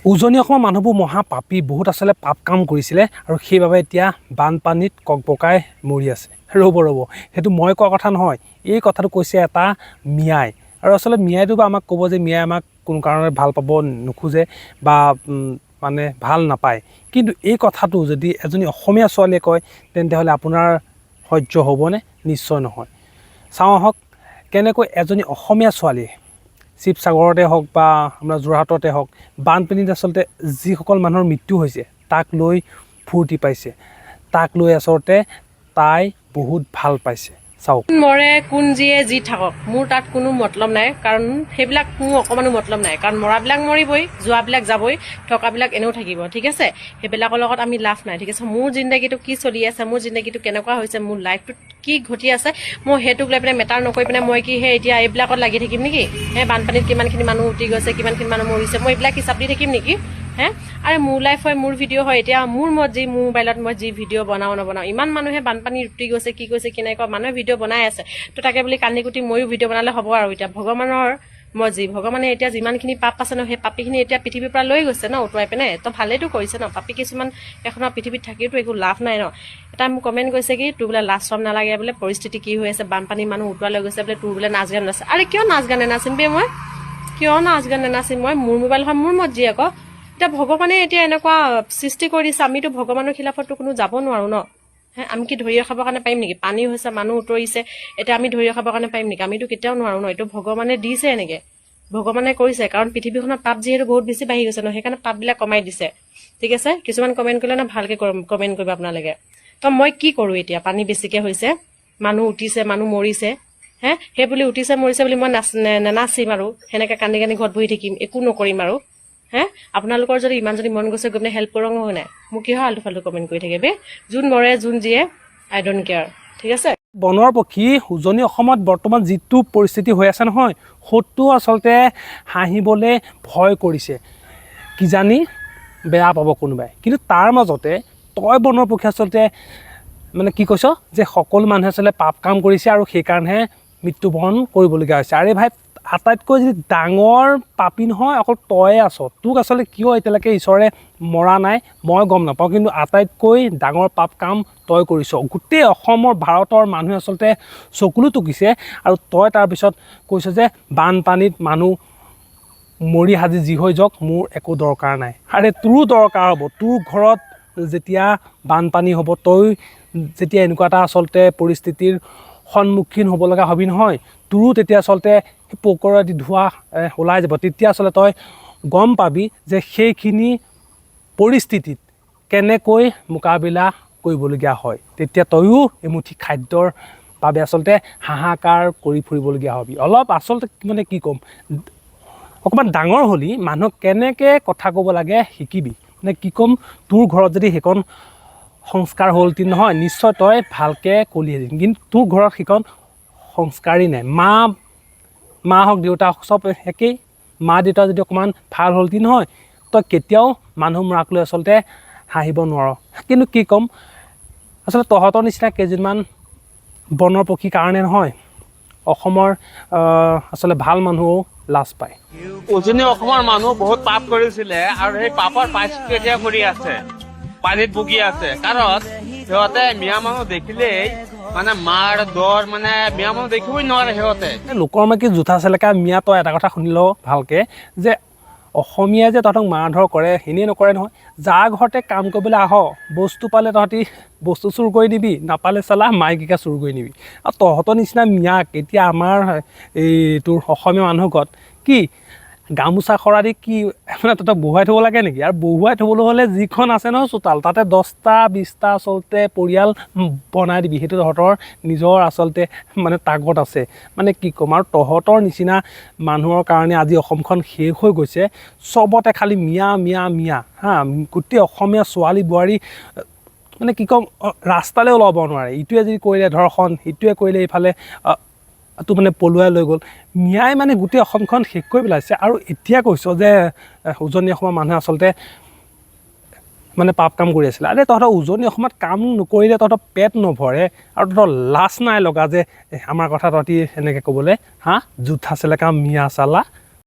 উজনি অসমৰ মানুহবোৰ মহা পাপী বহুত আচলতে পাপ কাম কৰিছিলে আৰু সেইবাবে এতিয়া বানপানীত ককবকাই মৰি আছে। ৰ'ব সেইটো মই কোৱা কথা নহয়, এই কথাটো কৈছে এটা মিয়াই। আৰু আচলতে মিয়াইটো বা আমাক ক'ব যে মিয়াই আমাক কোনো কাৰণত ভাল পাব নোখোজে বা মানে ভাল নাপায়, কিন্তু এই কথাটো যদি এজনী অসমীয়া ছোৱালীয়ে কয় তেন্তে হ'লে আপোনাৰ সহ্য হ'বনে? নিশ্চয় নহয়। চাওঁ আহক কেনেকৈ এজনী অসমীয়া ছোৱালীয়ে শিৱসাগৰতে হওক বা আমাৰ যোৰহাটতে হওক বানপানীত আচলতে যিসকল মানুহৰ মৃত্যু হৈছে তাক লৈ ফূৰ্তি পাইছে, তাক লৈ আচলতে তাই বহুত ভাল পাইছে। চাওক, মৰে কোন যিয়ে যি থাকক মোৰ তাত কোনো মতলব নাই, কাৰণ সেইবিলাক মোৰ অকণমানো মতলব নাই, কাৰণ মৰাবিলাক মৰিবই, যোৱাবিলাক যাবই, থকাবিলাক এনেও থাকিব, ঠিক আছে। সেইবিলাকৰ লগত আমি লাভ নাই, ঠিক আছে। মোৰ জিন্দগীটো কি চলি আছে, মোৰ জিন্দগীটো কেনেকুৱা হৈছে, মোৰ লাইফটোত কি ঘটি আছে, মই সেইটোক লৈ পিনে মেটাৰ নকৰি পিনে মই কি সেই এতিয়া এইবিলাকত লাগি থাকিম নেকি? বানপানীত কিমানখিনি মানুহ উটি গৈছে, কিমানখিনি মানুহ মৰিছে, মই এইবিলাক হিচাপ দি থাকিম নেকি? আৰে মোৰ লাইফ হয়, মোৰ ভিডিঅ' হয়, এতিয়া মোৰ মৰ্জি, মোৰ মোবাইলত মই যি ভিডিঅ' বনাওঁ নবনাওঁ। ইমান মানুহে বানপানী উটি গৈছে, কি কৈছে কি নাই কোৱা, মানুহে ভিডিঅ' বনাই আছে, তো তাকে বুলি কান্দি কুটি ময়ো ভিডিঅ' বনালে হ'ব আৰু? এতিয়া ভগৱানৰ মৰ্জি, ভগৱানে এতিয়া যিমানখিনি পাপ আছে ন, সেই পাপীখিনি এতিয়া পৃথিৱীৰ পৰা লৈ গৈছে ন উটুৱাই পিনে, তো ভালেইটো কৰিছে ন। পাপী কিছুমান এখনৰ পৃথিৱীত থাকিওতো একো লাভ নাই ন। এটা মোক কমেণ্ট কৰিছে কি তোৰ বোলে লাজ চৰম নালাগে বোলে, পৰিস্থিতি কি হৈ আছে, বানপানী মানুহ উটুৱাই লৈ গৈছে বোলে, তোৰ বোলে নাচ গান নাছে। আৰে কিয় নাচ গান নাচিম বে মই? কিয় নাচ গান নাচিম মই? মোৰ মোবাইল হয়, মোৰ মৰ্জি আকৌ। এতিয়া ভগৱানে এতিয়া এনেকুৱা সৃষ্টি কৰি দিছে, আমিতো ভগৱানৰ খিলাফতো কোনো যাব নোৱাৰো ন। আমি কি ধৰি ৰখাবৰ কাৰণে পাৰিম নেকি? পানী হৈছে, মানুহ উতৰিছে, এতিয়া আমি ধৰি ৰখাবৰ কাৰণে পাৰিম নেকি? আমিতো কেতিয়াও নোৱাৰো ন। এইটো ভগৱানে দিছে, এনেকে ভগৱানে কৰিছে, কাৰণ পৃথিৱীখনত পাপ যিহেতু বহুত বেছি বাঢ়ি গৈছে ন, সেইকাৰণে পাপবিলাক কমাই দিছে, ঠিক আছে। কিছুমান কমেণ্ট কৰিলে না ভালকে কমেণ্ট কৰিব আপোনালোকে। তো মই কি কৰো এতিয়া? পানী বেছিকে হৈছে, মানুহ উঠিছে, মানুহ মৰিছে, সেই বুলি উঠিছে মৰিছে বুলি মই নাচিম আৰু সেনেকে কান্দি কান্দি ঘৰত বহি থাকিম, একো নকৰিম আৰু? আপোনালোকৰ যদি ইমান যদি মন গৈছে গৈ পিনে হেল্প কৰক, হয় নাই? মোক কি হয় আল্টু ফাল্টু কমেণ্ট কৰি থাকে বে? যোন মৰে যোন যিয়ে আই ডোন্ট কেয়াৰ, ঠিক আছে। বনৰ পক্ষী উজনি অসমত বৰ্তমান যিটো পৰিস্থিতি হৈ আছে নহয়, সেইটো আচলতে হাঁহিবলৈ ভয় কৰিছে, কিজানি বেয়া পাব কোনোবাই। কিন্তু তাৰ মাজতে তই বনৰ পক্ষী আচলতে মানে কি কৈছ যে সকলো মানুহে আচলতে পাপ কাম কৰিছে আৰু সেইকাৰণেহে মৃত্যুবৰণ কৰিবলগীয়া হৈছে। আৰে ভাই, আটাইতকৈ যদি ডাঙৰ পাপী নহয় অকল তয়ে আছ। তোক আচলতে কিয় এতিয়ালৈকে ঈশ্বৰে মৰা নাই মই গম নাপাওঁ, কিন্তু আটাইতকৈ ডাঙৰ পাপ কাম তই কৰিছ। গোটেই অসমৰ ভাৰতৰ মানুহে আচলতে চকুলো টুকিছে আৰু তই তাৰপিছত কৈছ যে বানপানীত মানুহ মৰি সাজি যি হৈ যাওক, মোৰ একো দৰকাৰ নাই। আৰে তোৰো দৰকাৰ হ'ব। তোৰ ঘৰত যেতিয়া বানপানী হ'ব, তই যেতিয়া এনেকুৱা এটা আচলতে পৰিস্থিতিৰ সন্মুখীন হ'ব লগা হবি নহয়, তোৰো তেতিয়া আচলতে পোকৰে দি ধোৱা ওলাই যাব। তেতিয়া আচলতে তই গম পাবি যে সেইখিনি পৰিস্থিতিত কেনেকৈ মোকাবিলা কৰিবলগীয়া হয়। তেতিয়া তয়ো এমুঠি খাদ্যৰ বাবে আচলতে হাহাকাৰ কৰি ফুৰিবলগীয়া হবি। অলপ আচলতে মানে কি ক'ম, অকণমান ডাঙৰ হ'লি মানুহক কেনেকৈ কথা ক'ব লাগে শিকিবি। মানে কি ক'ম, তোৰ ঘৰত যদি সেইকণ সংস্কাৰ হ'লতি নহয়, নিশ্চয় তই ভালকৈ ক'লিহেঁতেন, কিন্তু তোৰ ঘৰত সেইকণ সংস্কাৰেই নাই। মা হওক দেউতা হওক চব একেই। মা দেউতা যদি অকণমান ভাল হ'লতি নহয়, তই কেতিয়াও মানুহ মৰাক লৈ আচলতে হাঁহিব নোৱাৰ। কিন্তু কি ক'ম, আচলতে তহঁতৰ নিচিনা কেইজনমান বনৰ পক্ষীৰ কাৰণে নহয় অসমৰ আচলতে ভাল মানুহো লাজ পায়। উজনি অসমৰ মানুহ বহুত পাপ কৰিছিলে আৰু সেই পাপৰ প্ৰায়শ্চিত্ত এতিয়া কৰি আছে, পানীত ভুগি আছে। কাৰণ সিহঁতে মিয়া মানুহ দেখিলেই মানে মাৰ দৰ, মানে মিয়া মানুহ দেখিবই নোৱাৰে সিহঁতে। লোকৰ মাইকী জোঠা চেলেকা মিয়া, তই এটা কথা শুনি ল ভালকৈ, যে অসমীয়াই যে তহঁতক মাৰ ধৰ কৰে এনেই নকৰে নহয়। যাৰ ঘৰতে কাম কৰিবলৈ আহ, বস্তু পালে তহঁতি বস্তু চুৰ কৰি নিবি, নাপালে চালা মাইকীকে চুৰ কৰি নিবি। আৰু তহঁতৰ নিচিনা মিয়াক এতিয়া আমাৰ এই তোৰ অসমীয়া মানুহ ঘৰত কি গামোচা খৰা দি কি মানে তহঁতক বহুৱাই থ'ব লাগে নেকি? আৰু বহুৱাই থ'বলৈ হ'লে যিখন আছে নহয় চোতাল, তাতে 10টা 20টা আচলতে পৰিয়াল বনাই দিবি। সেইটো তহঁতৰ নিজৰ আচলতে মানে তাগত আছে। মানে কি ক'ম আৰু, তহঁতৰ নিচিনা মানুহৰ কাৰণে আজি অসমখন শেষ হৈ গৈছে। চবতে খালি মিয়া মিয়া মিয়া গোটেই অসমীয়া ছোৱালী বোৱাৰী মানে কি ক'ম, ৰাস্তালৈ ওলাব নোৱাৰে। ইটোৱে যদি কৰিলে ধৰ্ষণ, ইটোৱে কৰিলে এইফালে তো মানে পলুৱাই লৈ গ'ল। মিয়াই মানে গোটেই অসমখন শেষ কৰি পেলাইছে। আৰু এতিয়া কৈছ যে উজনি অসমৰ মানুহে আচলতে মানে পাপ কাম কৰি আছিলে। আৰে তহঁতৰ উজনি অসমত কাম নকৰিলে তহঁতৰ পেট নভৰে আৰু তহঁতৰ লাজ নাই লগা যে আমাৰ কথা তহঁতি এনেকৈ ক'বলৈ? জোঠা চেলেকা মিয়া চালা।